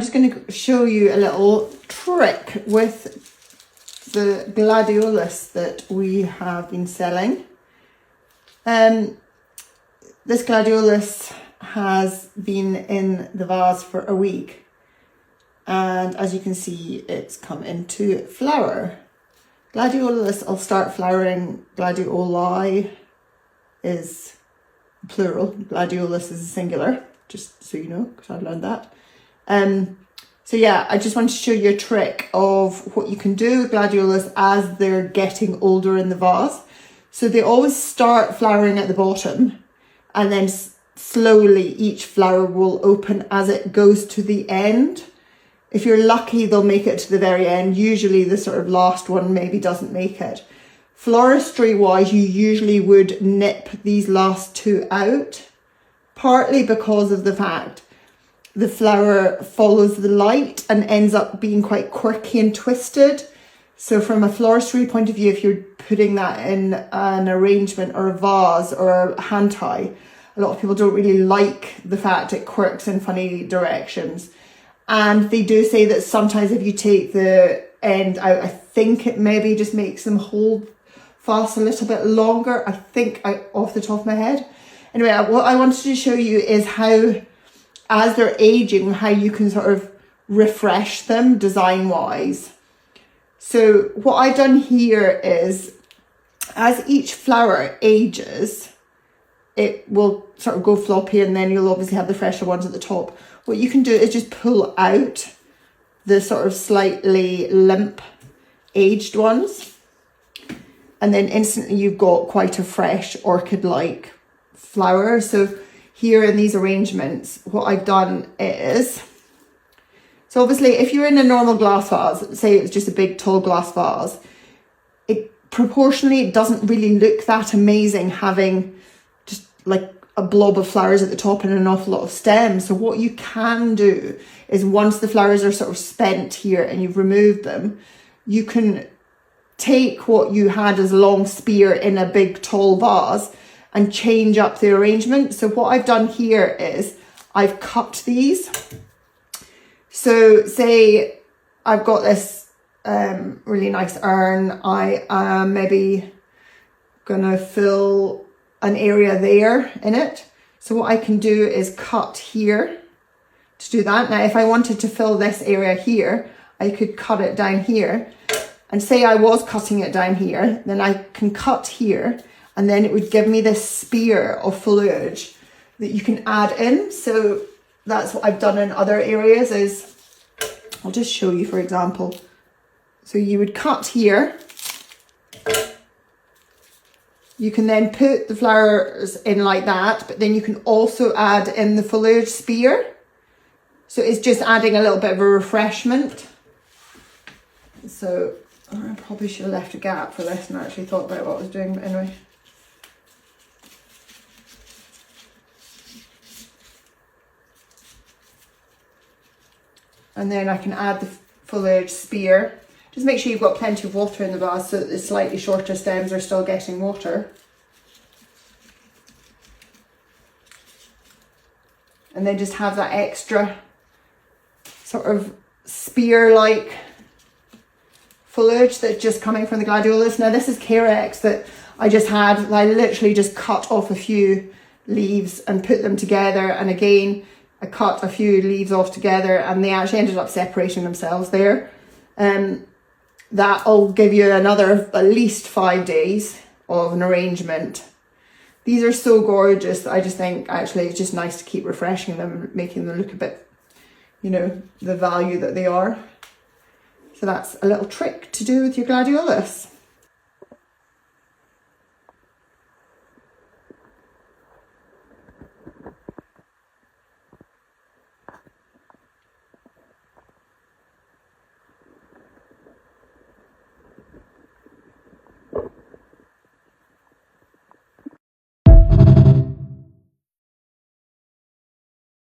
I'm just going to show you a little trick with the gladiolus that we have been selling. This gladiolus has been in the vase for a week, and as you can see, it's come into flower. Gladiolus will start flowering. Gladioli is plural, gladiolus is singular, just so you know, because I've learned that. So yeah, I just wanted to show you a trick of what you can do with gladiolus as they're getting older in the vase. So they always start flowering at the bottom, and then slowly each flower will open as it goes to the end. If you're lucky, they'll make it to the very end. Usually the sort of last one maybe doesn't make it. Floristry wise, you usually would nip these last two out, partly because of the fact the flower follows the light and ends up being quite quirky and twisted. So from a floristry point of view, if you're putting that in an arrangement or a vase or a hand tie, a lot of people don't really like the fact it quirks in funny directions. And they do say that sometimes if you take the end out, I think it maybe just makes them hold fast a little bit longer. I think off the top of my head. Anyway, what I wanted to show you is how, as they're aging, how you can sort of refresh them design wise. So what I've done here is, as each flower ages, it will sort of go floppy, and then you'll obviously have the fresher ones at the top. What you can do is just pull out the sort of slightly limp aged ones, and then instantly you've got quite a fresh orchid-like flower. So here in these arrangements, what I've done is, so obviously if you're in a normal glass vase, say it's just a big tall glass vase, it proportionally doesn't really look that amazing having just like a blob of flowers at the top and an awful lot of stems. So what you can do is, once the flowers are sort of spent here and you've removed them, you can take what you had as a long spear in a big tall vase and change up the arrangement. So what I've done here is I've cut these. So say I've got this really nice urn. I am maybe gonna fill an area there in it. So what I can do is cut here to do that. Now, if I wanted to fill this area here, I could cut it down here. And say I was cutting it down here, then I can cut here, and then it would give me this spear of foliage that you can add in. So that's what I've done in other areas. Is I'll just show you, for example. So you would cut here. You can then put the flowers in like that, but then you can also add in the foliage spear. So it's just adding a little bit of a refreshment. So I probably should have left a gap for this and actually thought about what I was doing, but anyway. And then I can add the foliage spear. Just make sure you've got plenty of water in the vase so that the slightly shorter stems are still getting water. And then just have that extra sort of spear-like foliage that's just coming from the gladiolus. Now this is Carex that I just had. I literally just cut off a few leaves and put them together. And again, I cut a few leaves off together, and they actually ended up separating themselves there. That'll give you another at least 5 days of an arrangement. These are so gorgeous that I just think actually it's just nice to keep refreshing them, making them look a bit, you know, the value that they are. So that's a little trick to do with your gladiolus.